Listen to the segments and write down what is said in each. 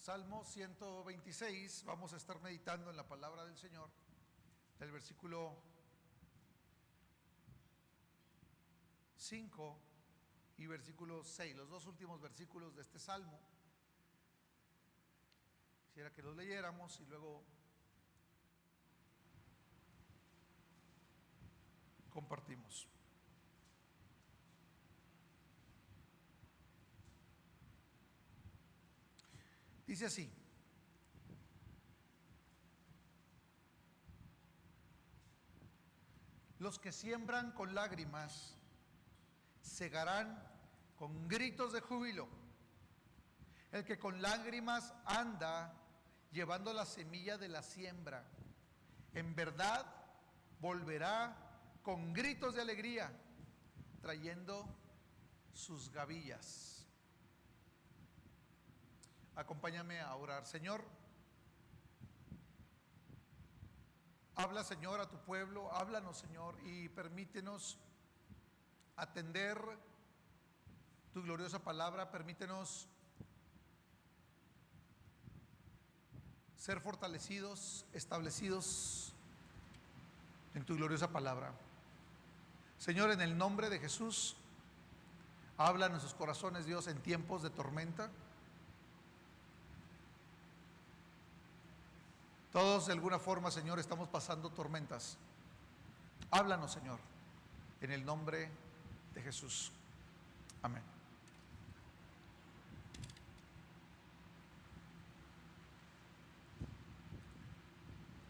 Salmo 126, vamos a estar meditando en la palabra del Señor, del versículo 5 y versículo 6, los dos últimos versículos de este salmo. Quisiera que los leyéramos y luego compartimos. Dice así: los que siembran con lágrimas segarán con gritos de júbilo. El que con lágrimas anda llevando la semilla de la siembra, en verdad volverá con gritos de alegría, trayendo sus gavillas. Acompáñame a orar. Señor, habla, Señor, a tu pueblo, háblanos, Señor, y permítenos atender tu gloriosa palabra. Permítenos ser fortalecidos, establecidos en tu gloriosa palabra. Señor, en el nombre de Jesús, habla a nuestros corazones, Dios, en tiempos de tormenta. Todos de alguna forma, Señor, estamos pasando tormentas. Háblanos, Señor, en el nombre de Jesús. Amén.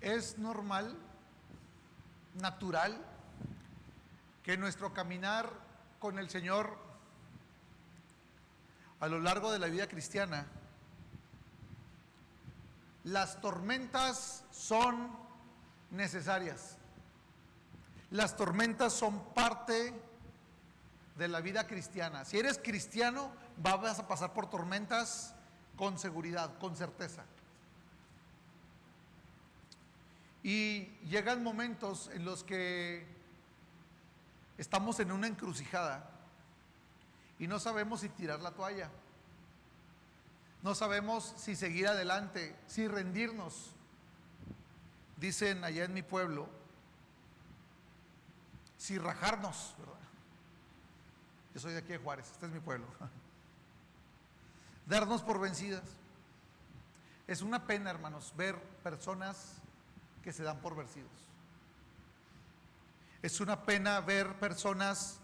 Es normal, natural, que nuestro caminar con el Señor a lo largo de la vida cristiana, las tormentas son necesarias. Las tormentas son parte de la vida cristiana. Si eres cristiano, vas a pasar por tormentas con seguridad, con certeza. Y llegan momentos en los que estamos en una encrucijada y no sabemos si tirar la toalla. No sabemos si seguir adelante, si rendirnos. Dicen allá en mi pueblo, si rajarnos, ¿verdad? Yo soy de aquí de Juárez, este es mi pueblo. Darnos por vencidas. Es una pena, hermanos, ver personas que se dan por vencidos. Es una pena ver personas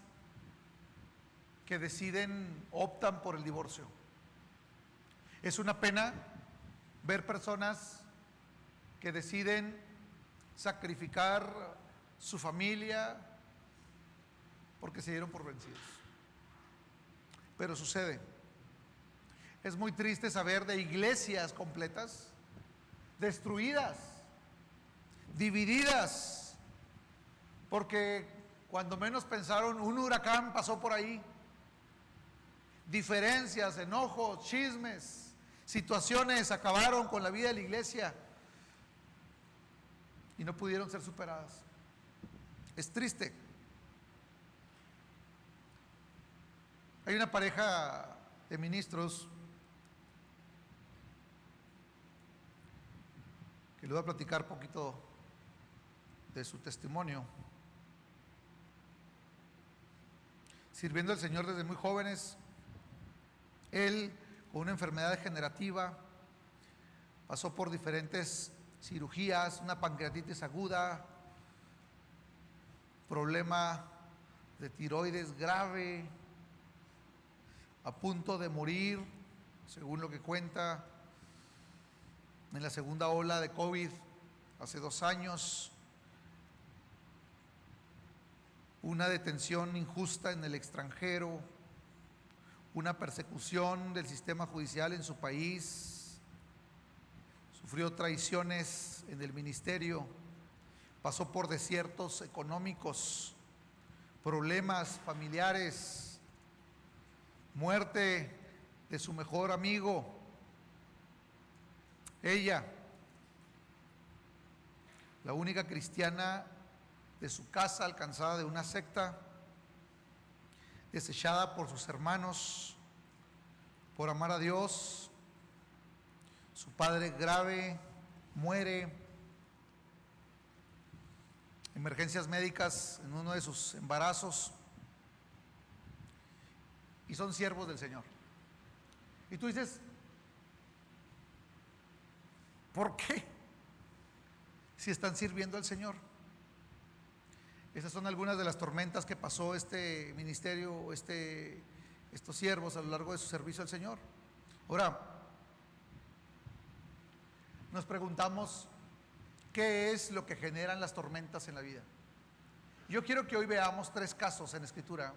que deciden, optan por el divorcio. Es una pena ver personas que deciden sacrificar su familia porque se dieron por vencidos. Pero sucede. Es muy triste saber de iglesias completas destruidas, divididas, porque cuando menos pensaron, un huracán pasó por ahí. Diferencias, enojos, chismes, situaciones acabaron con la vida de la iglesia y no pudieron ser superadas. Es triste. Hay una pareja de ministros que les voy a platicar un poquito de su testimonio. Sirviendo al Señor desde muy jóvenes, él con una enfermedad degenerativa, pasó por diferentes cirugías, una pancreatitis aguda, problema de tiroides grave, a punto de morir, según lo que cuenta, en la segunda ola de COVID hace 2 años, una detención injusta en el extranjero, una persecución del sistema judicial en su país, sufrió traiciones en el ministerio, pasó por desiertos económicos, problemas familiares, muerte de su mejor amigo. Ella, la única cristiana de su casa, alcanzada de una secta, desechada por sus hermanos, por amar a Dios, Su padre grave, muere, emergencias médicas en uno de sus embarazos, y son siervos del Señor. Y tú dices, ¿por qué? Si están sirviendo al Señor. Esas son algunas de las tormentas que pasó este ministerio, estos siervos a lo largo de su servicio al Señor. Ahora, nos preguntamos, ¿qué es lo que generan las tormentas en la vida? Yo quiero que hoy veamos 3 casos en la Escritura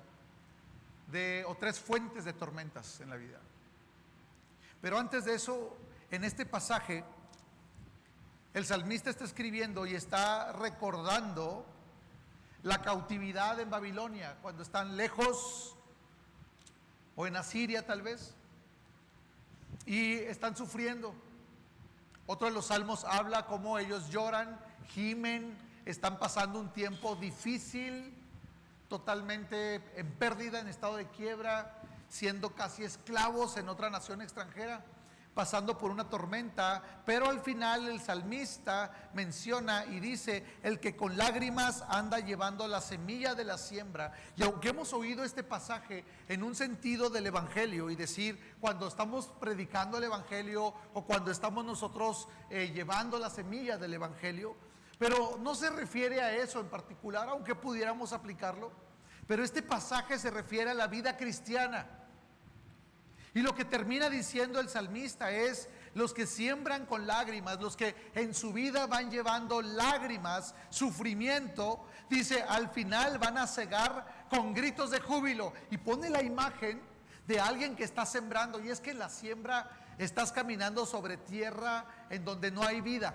o 3 fuentes de tormentas en la vida. Pero antes de eso, en este pasaje, el salmista está escribiendo y está recordando la cautividad en Babilonia, cuando están lejos, o en Asiria tal vez, y están sufriendo. Otro de los salmos habla cómo ellos lloran, gimen, están pasando un tiempo difícil, totalmente en pérdida, en estado de quiebra, siendo casi esclavos en otra nación extranjera, pasando por una tormenta. Pero al final el salmista menciona y dice: el que con lágrimas anda llevando la semilla de la siembra. Y aunque hemos oído este pasaje en un sentido del evangelio, y decir, cuando estamos predicando el evangelio o cuando estamos nosotros llevando la semilla del evangelio, pero no se refiere a eso en particular, aunque pudiéramos aplicarlo. Pero este pasaje se refiere a la vida cristiana. Y lo que termina diciendo el salmista es: los que siembran con lágrimas, los que en su vida van llevando lágrimas, sufrimiento, dice, al final van a segar con gritos de júbilo. Y pone la imagen de alguien que está sembrando, y es que en la siembra estás caminando sobre tierra en donde no hay vida,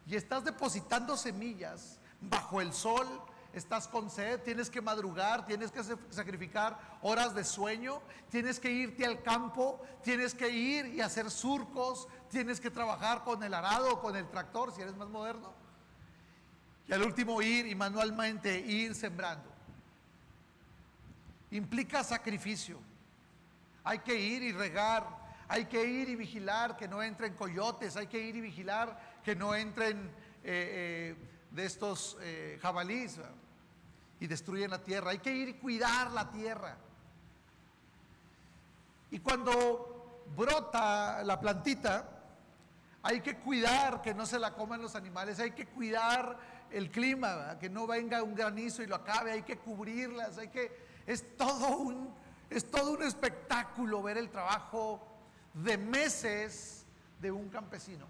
y estás depositando semillas bajo el sol. Estás con sed, tienes que madrugar, tienes que sacrificar horas de sueño, tienes que irte al campo, tienes que ir y hacer surcos, tienes que trabajar con el arado, con el tractor, si eres más moderno, y al último ir y manualmente ir sembrando. Implica sacrificio. Hay que ir y regar, hay que ir y vigilar que no entren coyotes, hay que ir y vigilar que no entren de estos jabalíes y destruyen la tierra. Hay que ir y cuidar la tierra. Y cuando brota la plantita, hay que cuidar que no se la coman los animales, hay que cuidar el clima, ¿verdad? Que no venga un granizo y lo acabe, hay que cubrirlas, es todo un espectáculo ver el trabajo de meses de un campesino.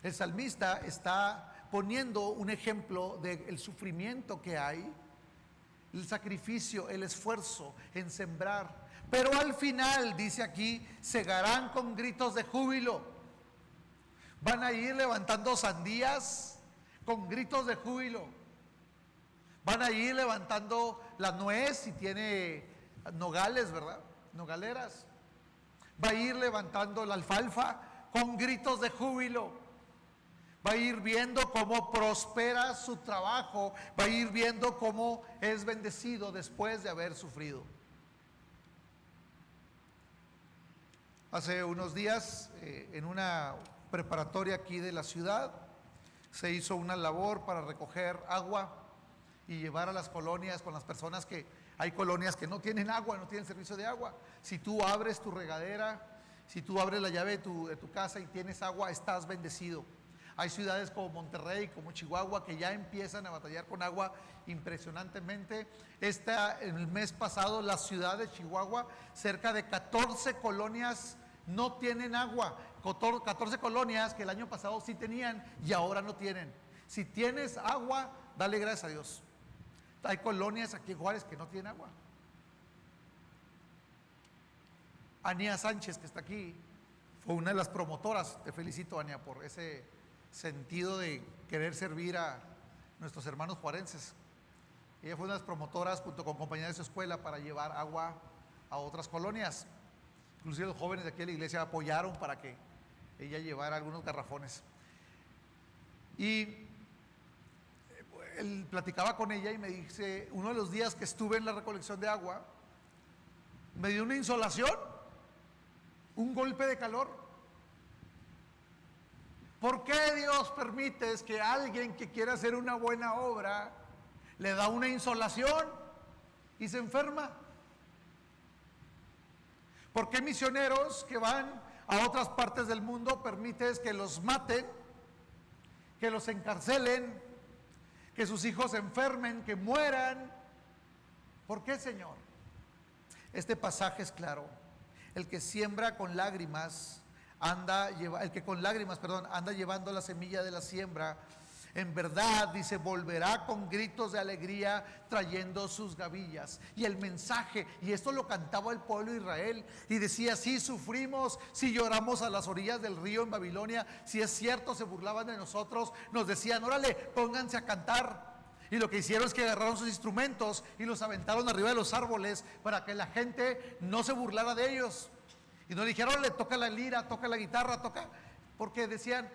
El salmista está poniendo un ejemplo del sufrimiento que hay, el sacrificio, el esfuerzo en sembrar. Pero al final, dice aquí, segarán con gritos de júbilo. Van a ir levantando sandías con gritos de júbilo. Van a ir levantando la nuez, si tiene nogales, ¿verdad? Nogaleras. Va a ir levantando la alfalfa con gritos de júbilo. Va a ir viendo cómo prospera su trabajo, va a ir viendo cómo es bendecido después de haber sufrido. Hace unos días, en una preparatoria aquí de la ciudad, se hizo una labor para recoger agua y llevar a las colonias con las personas que hay colonias que no tienen agua, no tienen servicio de agua. Si tú abres tu regadera, si tú abres la llave de tu casa y tienes agua, estás bendecido. Hay ciudades como Monterrey, como Chihuahua, que ya empiezan a batallar con agua impresionantemente. El mes pasado, la ciudad de Chihuahua, cerca de 14 colonias no tienen agua. 14 colonias que el año pasado sí tenían y ahora no tienen. Si tienes agua, dale gracias a Dios. Hay colonias aquí en Juárez que no tienen agua. Ania Sánchez, que está aquí, fue una de las promotoras. Te felicito, Ania, por ese sentido de querer servir a nuestros hermanos juarenses. Ella fue una de las promotoras, junto con compañeras de su escuela, para llevar agua a otras colonias. Inclusive los jóvenes de aquí de la iglesia apoyaron para que ella llevara algunos garrafones. Y él platicaba con ella y me dice: uno de los días que estuve en la recolección de agua, me dio una insolación, un golpe de calor. ¿Por qué Dios permite que alguien que quiere hacer una buena obra le da una insolación y se enferma? ¿Por qué misioneros que van a otras partes del mundo permites que los maten, que los encarcelen, que sus hijos se enfermen, que mueran? ¿Por qué, Señor? Este pasaje es claro. El que siembra con lágrimas anda llevando la semilla de la siembra. En verdad, dice, volverá con gritos de alegría trayendo sus gavillas. Y el mensaje, y esto lo cantaba el pueblo de Israel, y decía: sí sufrimos, sí lloramos a las orillas del río en Babilonia. Si es cierto, se burlaban de nosotros, nos decían: órale, pónganse a cantar. Y lo que hicieron es que agarraron sus instrumentos y los aventaron arriba de los árboles para que la gente no se burlara de ellos. Y no dijeron: órale, toca la lira, toca la guitarra, toca... Porque decían: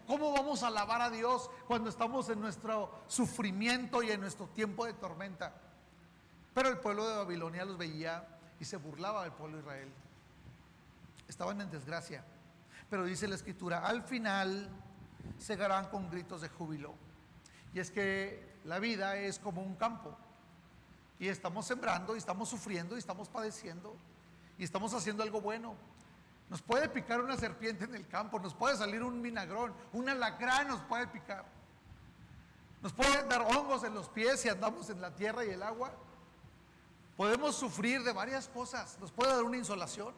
¿cómo vamos a alabar a Dios cuando estamos en nuestro sufrimiento y en nuestro tiempo de tormenta? Pero el pueblo de Babilonia los veía y se burlaba del pueblo de Israel. Estaban en desgracia. Pero dice la Escritura: al final segarán con gritos de júbilo. Y es que la vida es como un campo, y estamos sembrando, y estamos sufriendo, y estamos padeciendo, y estamos haciendo algo bueno. Nos puede picar una serpiente en el campo, nos puede salir un vinagrón, un alacrán nos puede picar, nos pueden dar hongos en los pies si andamos en la tierra y el agua. Podemos sufrir de varias cosas, nos puede dar una insolación.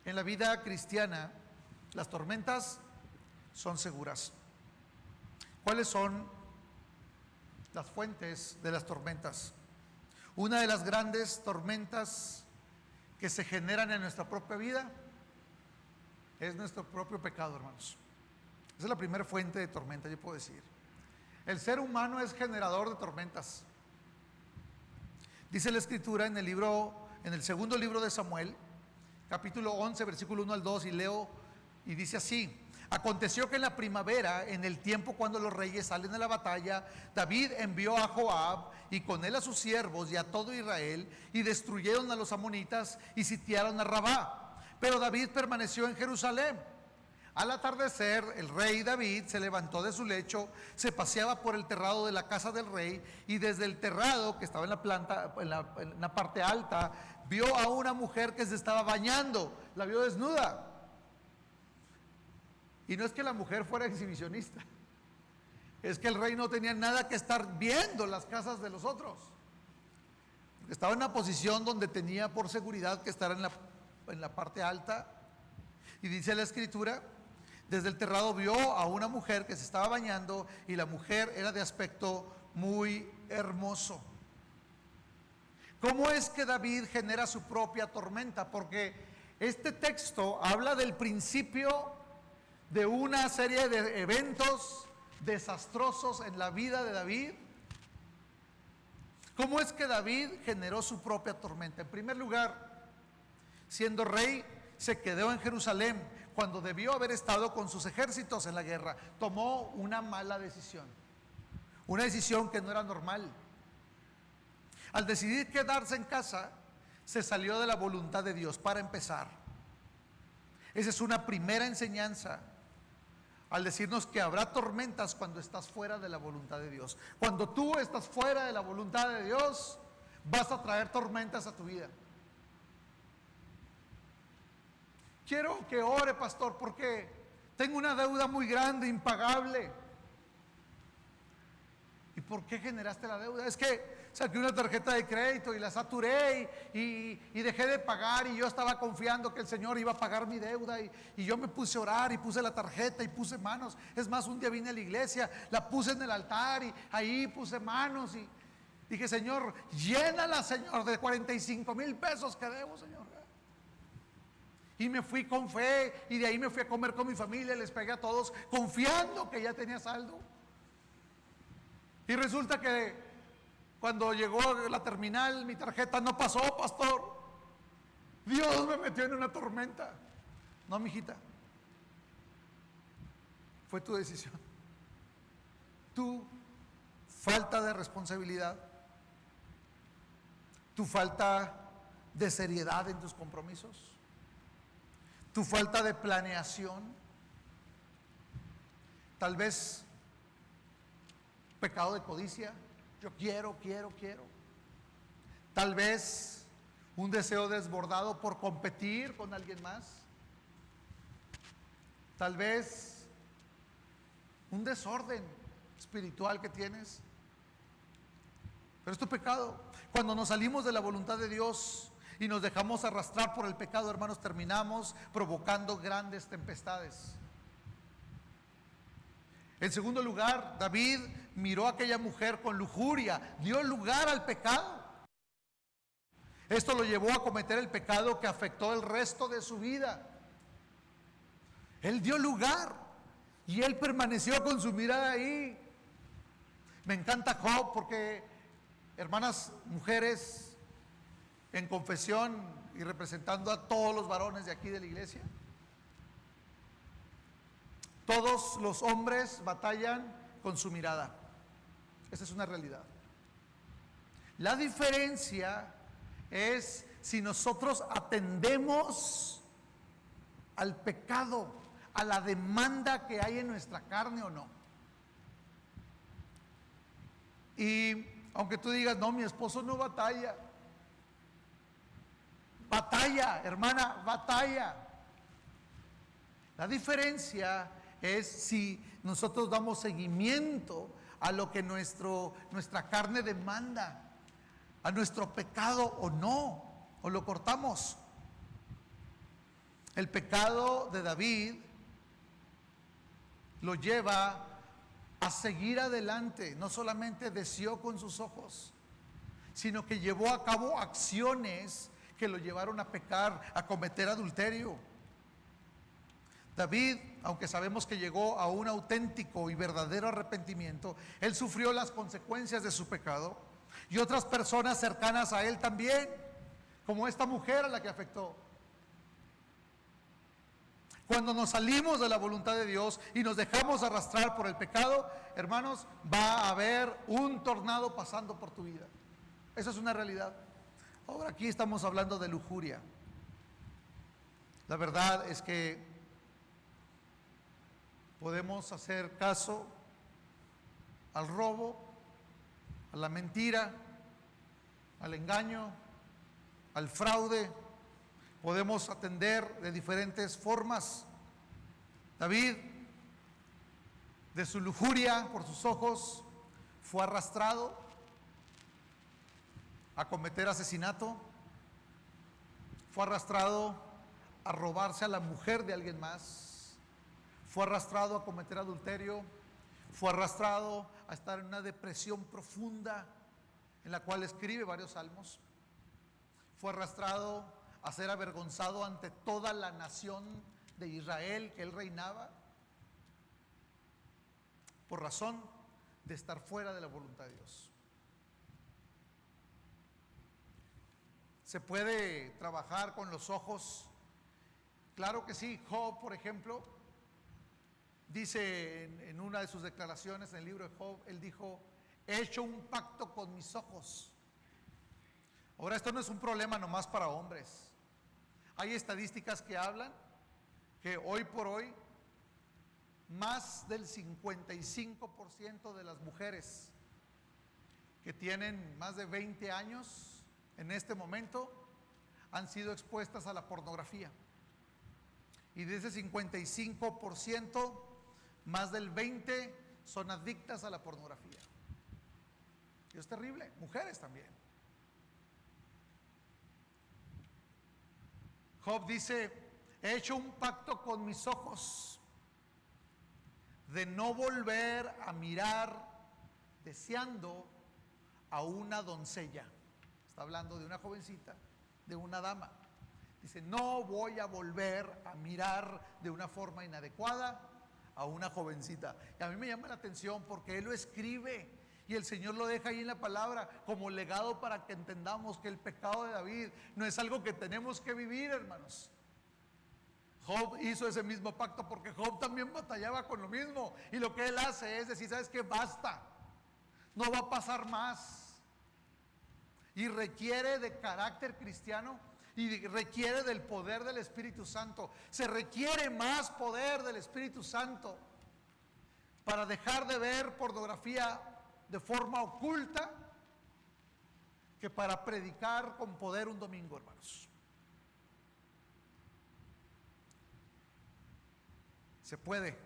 En la vida cristiana, las tormentas son seguras. ¿Cuáles son las fuentes de las tormentas? Una de las grandes tormentas que se generan en nuestra propia vida es nuestro propio pecado, hermanos. Esa es la primera fuente de tormenta, yo puedo decir. El ser humano es generador de tormentas. Dice la Escritura en el segundo libro de Samuel, capítulo 11, versículo 1 al 2, y leo, y dice así: aconteció que en la primavera, en el tiempo cuando los reyes salen a la batalla, David envió a Joab y con él a sus siervos y a todo Israel, y destruyeron a los amonitas y sitiaron a Rabá. Pero David permaneció en Jerusalén. Al atardecer, el rey David se levantó de su lecho, se paseaba por el terrado de la casa del rey, y desde el terrado, que estaba en la parte alta, vio a una mujer que se estaba bañando. La vio desnuda. Y no es que la mujer fuera exhibicionista, es que el rey no tenía nada que estar viendo las casas de los otros. Estaba en una posición donde tenía por seguridad que estar en la parte alta. Y dice la Escritura: desde el terrado vio a una mujer que se estaba bañando, y la mujer era de aspecto muy hermoso. ¿Cómo es que David genera su propia tormenta? Porque este texto habla del principio de una serie de eventos desastrosos en la vida de David. ¿Cómo es que David generó su propia tormenta? En primer lugar, siendo rey, se quedó en Jerusalén cuando debió haber estado con sus ejércitos en la guerra. Tomó una mala decisión, una decisión que no era normal. Al decidir quedarse en casa, se salió de la voluntad de Dios. Para empezar, esa es una primera enseñanza al decirnos que habrá tormentas cuando estás fuera de la voluntad de Dios. Cuando tú estás fuera de la voluntad de Dios, vas a traer tormentas a tu vida. Quiero que ore, pastor, porque tengo una deuda muy grande, impagable. ¿Y por qué generaste la deuda? Es que saqué una tarjeta de crédito y la saturé y dejé de pagar, y yo estaba confiando que el Señor iba a pagar mi deuda, y yo me puse a orar y puse la tarjeta y puse manos. Es más, un día vine a la iglesia, la puse en el altar y ahí puse manos y dije: Señor, llénala, Señor, de 45,000 pesos que debo, Señor. Y me fui con fe, y de ahí me fui a comer con mi familia, les pegué a todos confiando que ya tenía saldo. Y resulta que cuando llegó la terminal, mi tarjeta no pasó, pastor. Dios me metió en una tormenta. No, mijita, fue tu decisión. Tu falta de responsabilidad, tu falta de seriedad en tus compromisos, tu falta de planeación, tal vez pecado de codicia, yo quiero. Tal vez un deseo desbordado por competir con alguien más. Tal vez un desorden espiritual que tienes. Pero es tu pecado. Cuando nos salimos de la voluntad de Dios y nos dejamos arrastrar por el pecado, hermanos, terminamos provocando grandes tempestades. En segundo lugar, David miró a aquella mujer con lujuria, dio lugar al pecado. Esto lo llevó a cometer el pecado que afectó el resto de su vida. Él dio lugar y él permaneció con su mirada ahí. Me encanta Job porque, hermanas mujeres, en confesión y representando a todos los varones de aquí de la iglesia, todos los hombres batallan con su mirada. Esa es una realidad. La diferencia es si nosotros atendemos al pecado, a la demanda que hay en nuestra carne o no. Y aunque tú digas, no, mi esposo no batalla. Batalla, hermana, batalla. La diferencia es si nosotros damos seguimiento a lo que nuestra carne demanda, a nuestro pecado o no, o lo cortamos. El pecado de David lo lleva a seguir adelante. No solamente deseó con sus ojos, sino que llevó a cabo acciones que lo llevaron a pecar, a cometer adulterio. David, aunque sabemos que llegó a un auténtico y verdadero arrepentimiento, él sufrió las consecuencias de su pecado, y otras personas cercanas a él también, como esta mujer a la que afectó. Cuando nos salimos de la voluntad de Dios y nos dejamos arrastrar por el pecado, hermanos, va a haber un tornado pasando por tu vida. Esa es una realidad. Ahora aquí estamos hablando de lujuria. La verdad es que podemos hacer caso al robo, a la mentira, al engaño, al fraude. Podemos atender de diferentes formas. David, de su lujuria por sus ojos, fue arrastrado a cometer asesinato, fue arrastrado a robarse a la mujer de alguien más, fue arrastrado a cometer adulterio, fue arrastrado a estar en una depresión profunda en la cual escribe varios salmos, fue arrastrado a ser avergonzado ante toda la nación de Israel que él reinaba, por razón de estar fuera de la voluntad de Dios. ¿Se puede trabajar con los ojos? Claro que sí. Job, por ejemplo, dice en una de sus declaraciones en el libro de Job, él dijo: he hecho un pacto con mis ojos. Ahora, esto no es un problema nomás para hombres. Hay estadísticas que hablan que hoy por hoy más del 55% de las mujeres que tienen más de 20 años en este momento han sido expuestas a la pornografía. Y de ese 55%, más del 20% son adictas a la pornografía. Y es terrible. Mujeres también. Job dice: he hecho un pacto con mis ojos de no volver a mirar deseando a una doncella. Está hablando de una jovencita, de una dama. Dice: no voy a volver a mirar de una forma inadecuada a una jovencita. Y a mí me llama la atención porque él lo escribe y el Señor lo deja ahí en la palabra como legado para que entendamos que el pecado de David no es algo que tenemos que vivir, hermanos. Job hizo ese mismo pacto porque Job también batallaba con lo mismo, y lo que él hace es decir: ¿sabes qué? Basta, no va a pasar más. Y requiere de carácter cristiano Y requiere del poder del Espíritu Santo. Se requiere más poder del Espíritu Santo para dejar de ver pornografía de forma oculta que para predicar con poder un domingo, hermanos. Se puede,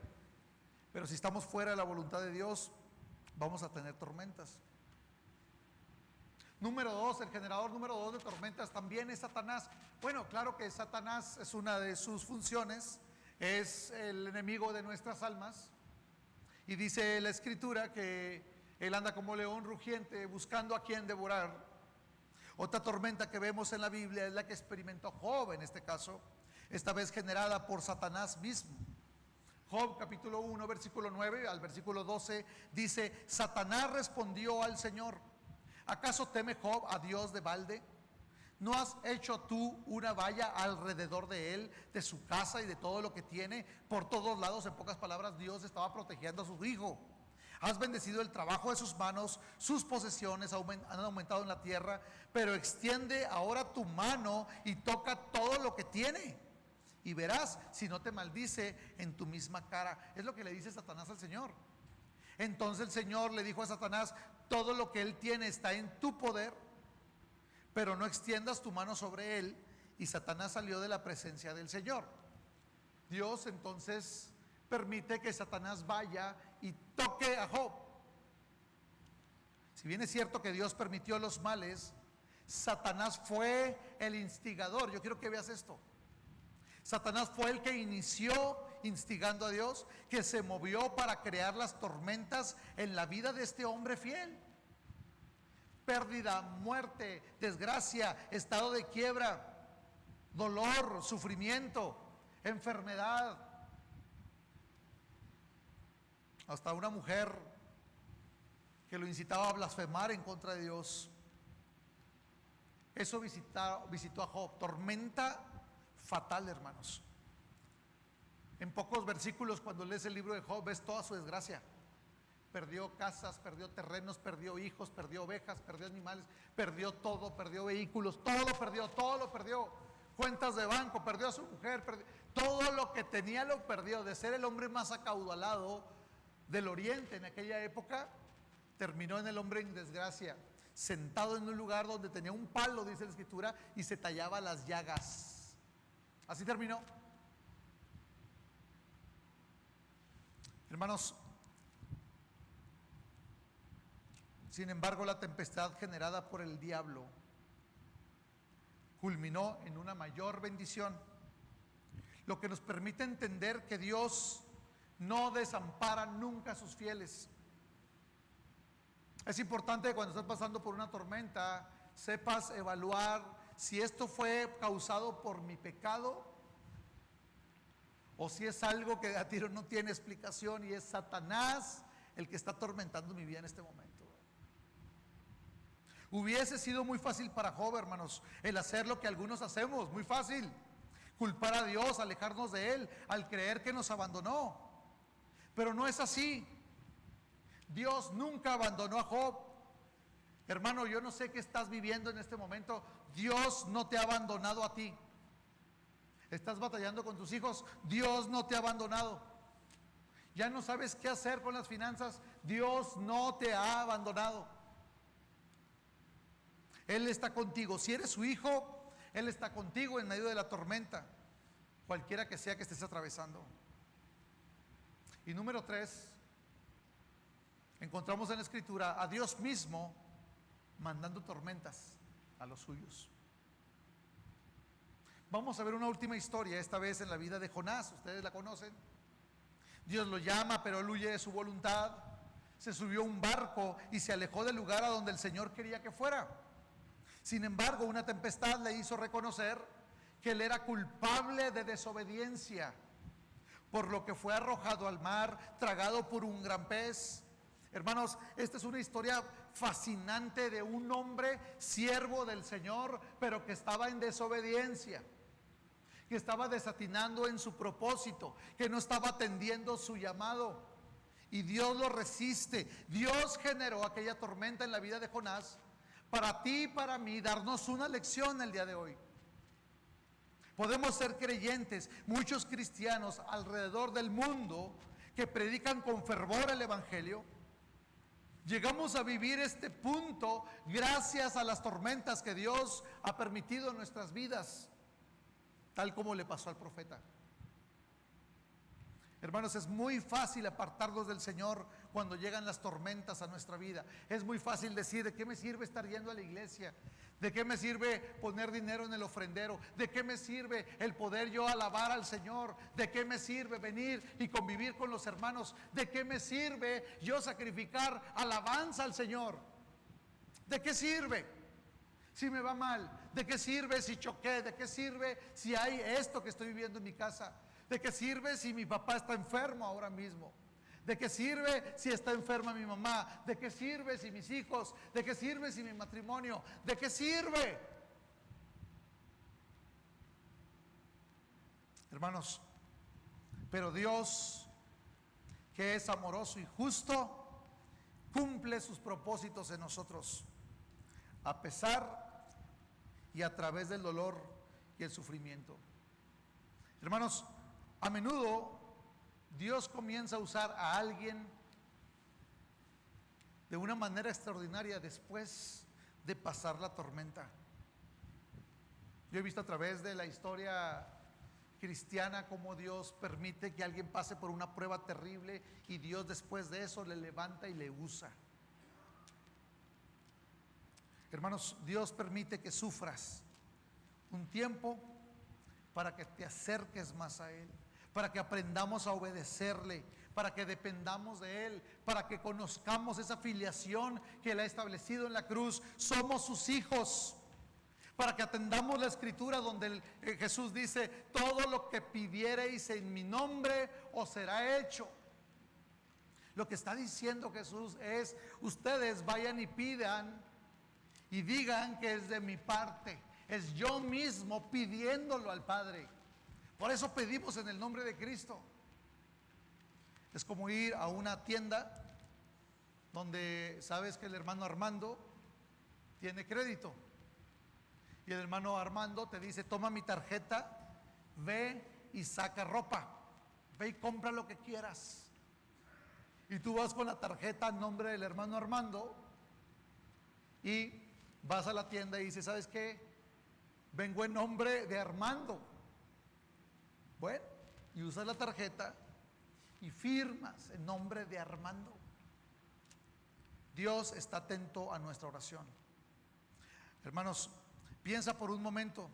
pero si estamos fuera de la voluntad de Dios, vamos a tener tormentas. Número 2, el generador número 2 de tormentas también es Satanás. Bueno, claro que Satanás es una de sus funciones, es el enemigo de nuestras almas. Y dice la Escritura que él anda como león rugiente buscando a quien devorar. Otra tormenta que vemos en la Biblia es la que experimentó Job en este caso, esta vez generada por Satanás mismo. Job capítulo 1 versículo 9 al versículo 12 dice: Satanás respondió al Señor: ¿acaso teme Job a Dios de balde? ¿No has hecho tú una valla alrededor de él, de su casa y de todo lo que tiene? Por todos lados, en pocas palabras, Dios estaba protegiendo a su hijo. Has bendecido el trabajo de sus manos, sus posesiones han aumentado en la tierra, pero extiende ahora tu mano y toca todo lo que tiene, y verás si no te maldice en tu misma cara. Es lo que le dice Satanás al Señor. Entonces el Señor le dijo a Satanás: todo lo que él tiene está en tu poder, pero no extiendas tu mano sobre él. Y Satanás salió de la presencia del Señor. Dios entonces permite que Satanás vaya y toque a Job. Si bien es cierto que Dios permitió los males, Satanás fue el instigador. Yo quiero que veas esto. Satanás fue el que inició instigando a Dios, que se movió para crear las tormentas en la vida de este hombre fiel. Pérdida, muerte, desgracia, estado de quiebra, dolor, sufrimiento, enfermedad. Hasta una mujer que lo incitaba a blasfemar en contra de Dios. Eso visitó a Job. Tormenta fatal, hermanos. En pocos versículos, cuando lees el libro de Job, ves toda su desgracia. Perdió casas, perdió terrenos, perdió hijos, perdió ovejas, perdió animales, perdió todo, perdió vehículos, todo lo perdió. Cuentas de banco, perdió a su mujer, todo lo que tenía lo perdió. De ser el hombre más acaudalado del oriente en aquella época, terminó en el hombre en desgracia, sentado en un lugar donde tenía un palo, dice la Escritura, y se tallaba las llagas. Así terminó. Hermanos, sin embargo, la tempestad generada por el diablo culminó en una mayor bendición, lo que nos permite entender que Dios no desampara nunca a sus fieles. Es importante que cuando estás pasando por una tormenta sepas evaluar si esto fue causado por mi pecado o si es algo que a ti no tiene explicación y es Satanás el que está atormentando mi vida en este momento. Hubiese sido muy fácil para Job, hermanos, el hacer lo que algunos hacemos, muy fácil: culpar a Dios, alejarnos de Él, al creer que nos abandonó. Pero no es así. Dios nunca abandonó a Job. Hermano, yo no sé qué estás viviendo en este momento. Dios no te ha abandonado a ti. Estás batallando con tus hijos, Dios no te ha abandonado. Ya no sabes qué hacer con las finanzas, Dios no te ha abandonado. Él está contigo. Si eres su hijo, Él está contigo en medio de la tormenta, cualquiera que sea que estés atravesando. Y número 3, encontramos en la Escritura a Dios mismo mandando tormentas a los suyos. Vamos a ver una última historia, esta vez en la vida de Jonás. Ustedes la conocen. Dios lo llama, pero él huye de su voluntad. Se subió a un barco y se alejó del lugar a donde el Señor quería que fuera. Sin embargo, una tempestad le hizo reconocer que él era culpable de desobediencia, por lo que fue arrojado al mar, tragado por un gran pez. Hermanos, esta es una historia fascinante de un hombre siervo del Señor, pero que estaba en desobediencia, que estaba desatinando en su propósito, que no estaba atendiendo su llamado, y Dios lo resiste. Dios generó aquella tormenta en la vida de Jonás para ti y para mí, darnos una lección el día de hoy. Podemos ser creyentes, muchos cristianos alrededor del mundo que predican con fervor el evangelio. Llegamos a vivir este punto gracias a las tormentas que Dios ha permitido en nuestras vidas, tal como le pasó al profeta. Hermanos, es muy fácil apartarnos del Señor cuando llegan las tormentas a nuestra vida. Es muy fácil decir: ¿de qué me sirve estar yendo a la iglesia? ¿De qué me sirve poner dinero en el ofrendero? ¿De qué me sirve el poder yo alabar al Señor? ¿De qué me sirve venir y convivir con los hermanos? ¿De qué me sirve yo sacrificar alabanza al Señor? ¿De qué sirve si me va mal? ¿De qué sirve si choqué? ¿De qué sirve si hay esto que estoy viviendo en mi casa? ¿De qué sirve si mi papá está enfermo ahora mismo? ¿De qué sirve si está enferma mi mamá? ¿De qué sirve si mis hijos? ¿De qué sirve si mi matrimonio? ¿De qué sirve? Hermanos, pero Dios, que es amoroso y justo, cumple sus propósitos en nosotros, a pesar y a través del dolor y el sufrimiento. Hermanos, a menudo Dios comienza a usar a alguien de una manera extraordinaria después de pasar la tormenta. Yo he visto a través de la historia cristiana cómo Dios permite que alguien pase por una prueba terrible y Dios después de eso le levanta y le usa. Hermanos, Dios permite que sufras un tiempo para que te acerques más a Él, para que aprendamos a obedecerle, para que dependamos de Él, para que conozcamos esa filiación que Él ha establecido en la cruz. Somos sus hijos. Para que atendamos la escritura donde Jesús dice: todo lo que pidiereis en mi nombre os será hecho. Lo que está diciendo Jesús es: ustedes vayan y pidan y digan que es de mi parte. Es yo mismo pidiéndolo al Padre. Por eso pedimos en el nombre de Cristo. Es como ir a una tienda donde sabes que el hermano Armando tiene crédito. Y el hermano Armando te dice: toma mi tarjeta, ve y saca ropa. Ve y compra lo que quieras. Y tú vas con la tarjeta en nombre del hermano Armando y vas a la tienda y dices: ¿sabes qué? Vengo en nombre de Armando. Bueno, y usas la tarjeta y firmas en nombre de Armando. Dios está atento a nuestra oración. Hermanos, piensa por un momento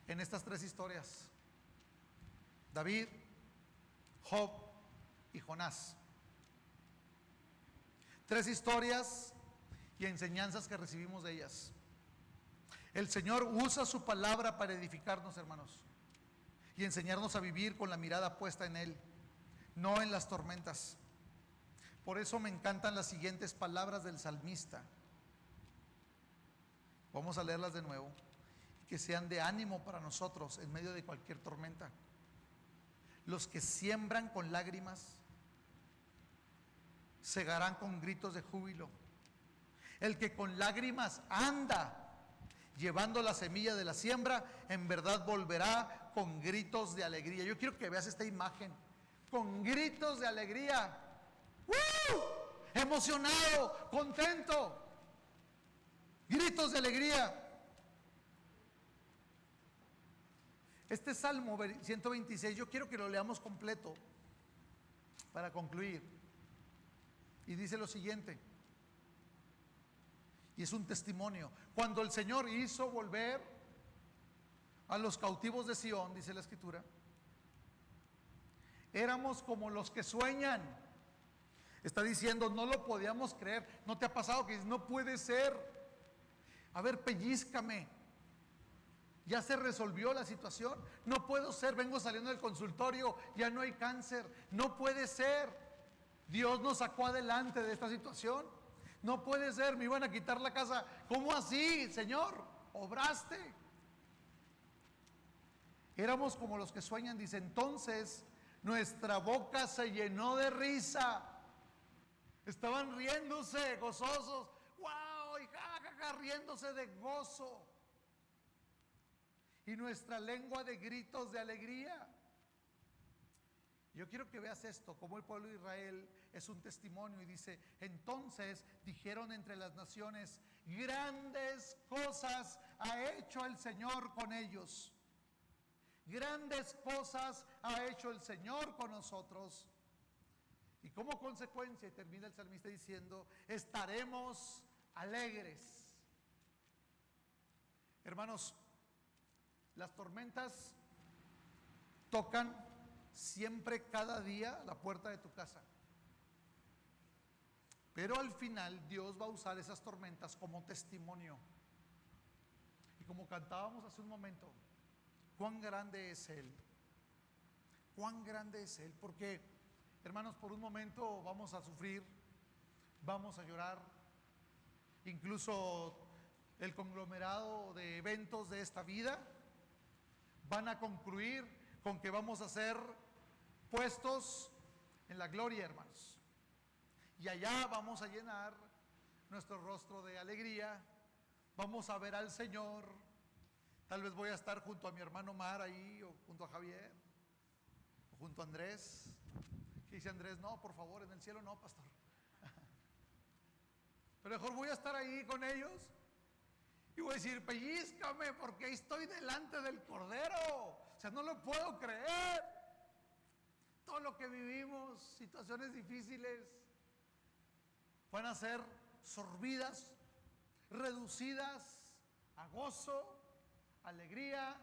en estas tres historias: David, Job y Jonás. Tres historias y enseñanzas que recibimos de ellas. El Señor usa su palabra para edificarnos, hermanos, y enseñarnos a vivir con la mirada puesta en Él, no en las tormentas. Por eso me encantan las siguientes palabras del salmista. Vamos a leerlas de nuevo, que sean de ánimo para nosotros en medio de cualquier tormenta. Los que siembran con lágrimas segarán con gritos de júbilo. El que con lágrimas anda llevando la semilla de la siembra, en verdad volverá con gritos de alegría. Yo quiero que veas esta imagen, con gritos de alegría. ¡Woo! Emocionado, contento, gritos de alegría. Este Salmo 126, yo quiero que lo leamos completo para concluir. Y dice lo siguiente, y es un testimonio: cuando el Señor hizo volver a los cautivos de Sión, dice la escritura, éramos como los que sueñan. Está diciendo, no lo podíamos creer. ¿No te ha pasado que dices: no puede ser? A ver, pellízcame. Ya se resolvió la situación. No puedo ser, vengo saliendo del consultorio, ya no hay cáncer. No puede ser. Dios nos sacó adelante de esta situación. No puede ser, me iban a quitar la casa. ¿Cómo así, Señor? Obraste. Éramos como los que sueñan, dice. Entonces nuestra boca se llenó de risa. Estaban riéndose, gozosos. ¡Wow! Y ja, ja, ja, riéndose de gozo. y nuestra lengua de gritos de alegría. Yo quiero que veas esto, como el pueblo de Israel es un testimonio y dice, entonces dijeron entre las naciones, grandes cosas ha hecho el Señor con ellos. Grandes cosas ha hecho el Señor con nosotros. Y como consecuencia, termina el salmista diciendo, estaremos alegres. Hermanos, las tormentas tocan siempre, cada día, la puerta de tu casa. Pero al final Dios va a usar esas tormentas como testimonio. Y como cantábamos hace un momento, cuán grande es Él. Cuán grande es Él. Porque, hermanos, por un momento vamos a sufrir, vamos a llorar. Incluso el conglomerado de eventos de esta vida van a concluir con que vamos a ser puestos en la gloria, hermanos. Y allá vamos a llenar nuestro rostro de alegría, vamos a ver al Señor. Tal vez voy a estar junto a mi hermano Mar ahí, o junto a Javier, o junto a Andrés. Que dice Andrés, no, por favor, en el cielo no, pastor. Pero mejor voy a estar ahí con ellos y voy a decir, pellízcame, porque ahí estoy delante del Cordero. O sea, no lo puedo creer. Todo lo que vivimos, situaciones difíciles, van a ser sorbidas, reducidas a gozo, alegría,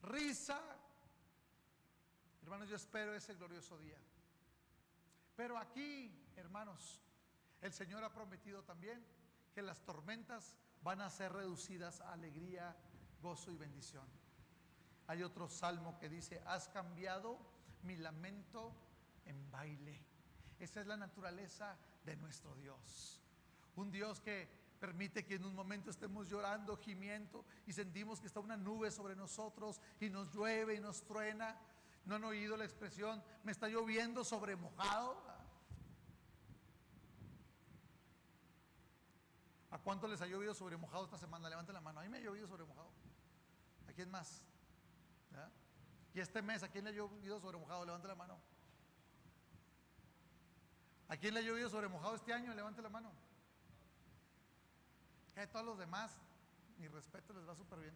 risa. Hermanos, yo espero ese glorioso día. Pero aquí, hermanos, el Señor ha prometido también que las tormentas van a ser reducidas a alegría, gozo y bendición. Hay otro salmo que dice, has cambiado mi lamento en baile. Esa es la naturaleza de nuestro Dios. Un Dios que permite que en un momento estemos llorando, gimiendo y sentimos que está una nube sobre nosotros y nos llueve y nos truena. ¿No han oído la expresión, me está lloviendo sobre mojado? ¿A cuánto les ha llovido sobre mojado esta semana? Levanten la mano. A mí me ha llovido sobre mojado. ¿A quién más? ¿Verdad? Y este mes, ¿a quién le ha llovido sobre mojado? Levante la mano. ¿A quién le ha llovido sobre mojado este año? Levante la mano. Que a todos los demás, mi respeto, les va súper bien.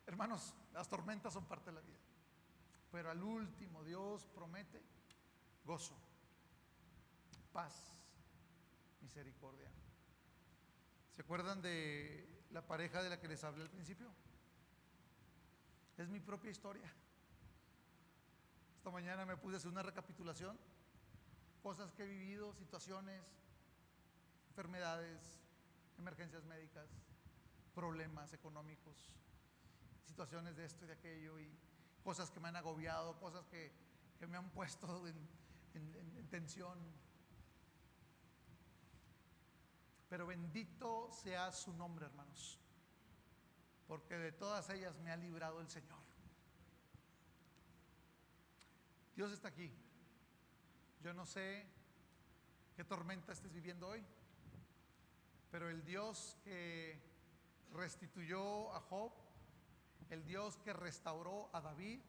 Hermanos, las tormentas son parte de la vida. Pero al último Dios promete gozo, paz, misericordia. ¿Se acuerdan de la pareja de la que les hablé al principio? Es mi propia historia. Esta mañana me puse a hacer una recapitulación, cosas que he vivido, situaciones, enfermedades, emergencias médicas, problemas económicos, situaciones de esto y de aquello, y cosas que me han agobiado, cosas que me han puesto en tensión. Pero bendito sea su nombre, hermanos, porque de todas ellas me ha librado el Señor. Dios está aquí. Yo no sé qué tormenta estés viviendo hoy, pero el Dios que restituyó a Job, el Dios que restauró a David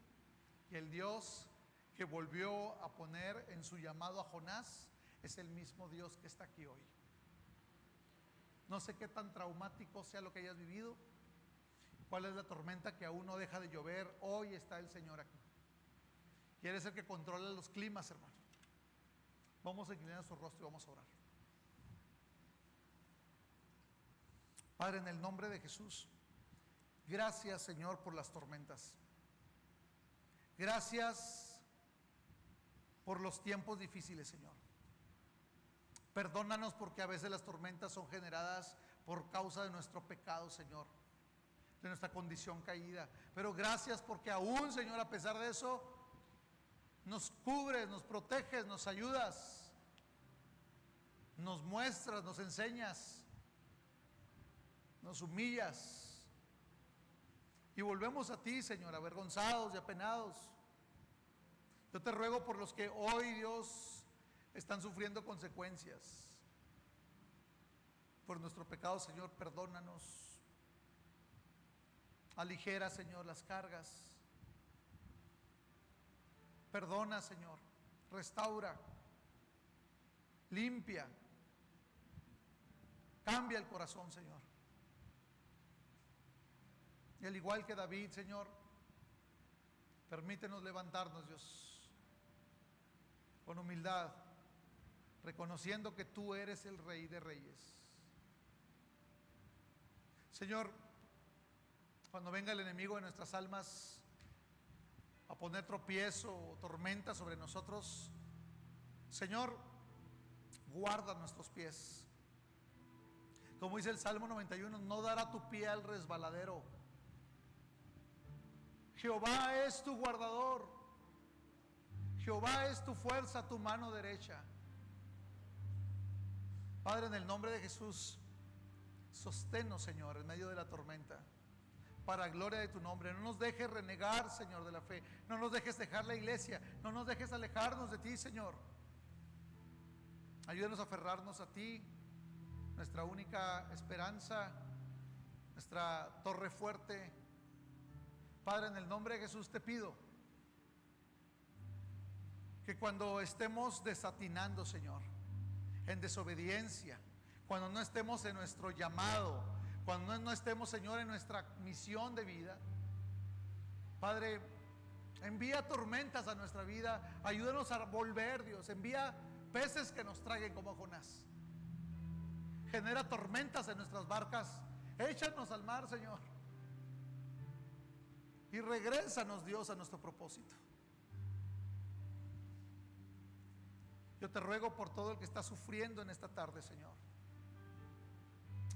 y el Dios que volvió a poner en su llamado a Jonás, es el mismo Dios que está aquí hoy. No sé qué tan traumático sea lo que hayas vivido, cuál es la tormenta que aún no deja de llover. Hoy está el Señor aquí. Quiere ser que controle los climas, hermano. Vamos a inclinar nuestro rostro y vamos a orar. Padre, en el nombre de Jesús, gracias, Señor, por las tormentas. Gracias por los tiempos difíciles, Señor. Perdónanos porque a veces las tormentas son generadas por causa de nuestro pecado, Señor, de nuestra condición caída. Pero gracias porque aún, Señor, a pesar de eso, nos cubres, nos proteges, nos ayudas, nos muestras, nos enseñas, nos humillas. Y volvemos a ti, Señor, avergonzados y apenados. Yo te ruego por los que hoy, Dios, están sufriendo consecuencias. por nuestro pecado, Señor, perdónanos. Aligera, Señor, las cargas. Perdona, Señor. Restaura. Limpia. Cambia el corazón, Señor. Y al igual que David, Señor, permítenos levantarnos, Dios, con humildad, reconociendo que tú eres el Rey de Reyes. Señor, cuando venga el enemigo de nuestras almas a poner tropiezo o tormenta sobre nosotros, Señor, guarda nuestros pies. Como dice el Salmo 91, no dará tu pie al resbaladero. Jehová es tu guardador. Jehová es tu fuerza, tu mano derecha. Padre, en el nombre de Jesús, sosténnos, Señor, en medio de la tormenta, para gloria de tu nombre. No nos dejes renegar, Señor, de la fe. No nos dejes dejar la iglesia. No nos dejes alejarnos de ti, Señor. Ayúdanos a aferrarnos a ti, nuestra única esperanza, nuestra torre fuerte. Padre, en el nombre de Jesús te pido que cuando estemos desatinando, Señor, en desobediencia, cuando no estemos en nuestro llamado, cuando no estemos, Señor, en nuestra misión de vida, Padre, envía tormentas a nuestra vida. Ayúdanos a volver, Dios. Envía peces que nos traguen como Jonás. Genera tormentas en nuestras barcas. Échanos al mar, Señor, y regrésanos, Dios, a nuestro propósito. Yo te ruego por todo el que está sufriendo en esta tarde, Señor.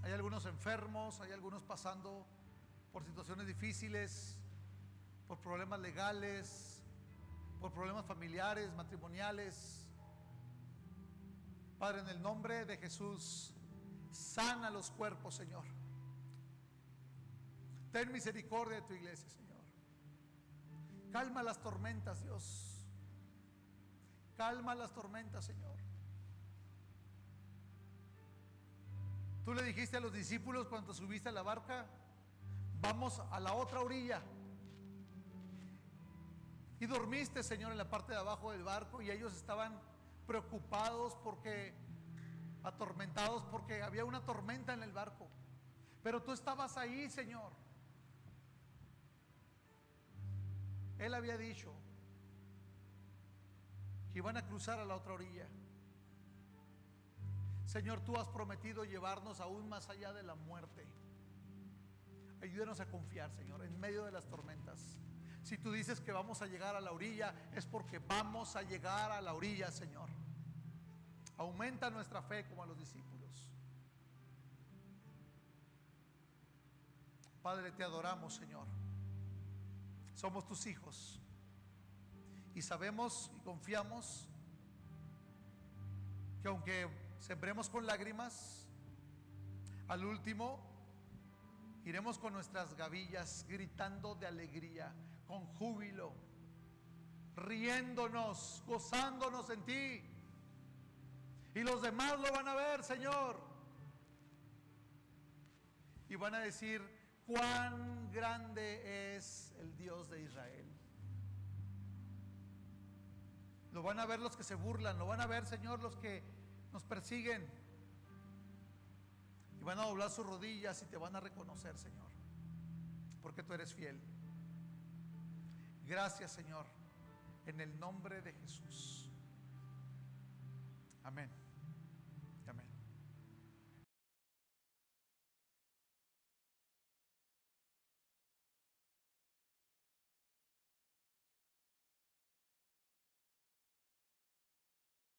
Hay algunos enfermos, hay algunos pasando por situaciones difíciles, por problemas legales, por problemas familiares, matrimoniales. Padre, en el nombre de Jesús, sana los cuerpos, Señor. Ten misericordia de tu iglesia, Señor. Calma las tormentas, Dios. Calma las tormentas, Señor. Tú le dijiste a los discípulos cuando subiste a la barca, vamos a la otra orilla. Y dormiste, Señor, en la parte de abajo del barco, y ellos estaban preocupados atormentados porque había una tormenta en el barco. Pero tú estabas ahí, Señor. Él había dicho que iban a cruzar a la otra orilla. Señor, tú has prometido llevarnos aún más allá de la muerte. Ayúdanos a confiar, Señor, en medio de las tormentas. Si tú dices que vamos a llegar a la orilla, es porque vamos a llegar a la orilla, Señor. Aumenta nuestra fe como a los discípulos. Padre, te adoramos, Señor. Somos tus hijos y sabemos y confiamos que aunque sembremos con lágrimas, al último iremos con nuestras gavillas gritando de alegría, con júbilo, riéndonos, gozándonos en ti. Y los demás lo van a ver, Señor, y van a decir: cuán grande es el Dios de Israel. Lo van a ver los que se burlan, lo van a ver, Señor, los que nos persiguen, y van a doblar sus rodillas y te van a reconocer, Señor, porque tú eres fiel. Gracias, Señor, en el nombre de Jesús. Amén.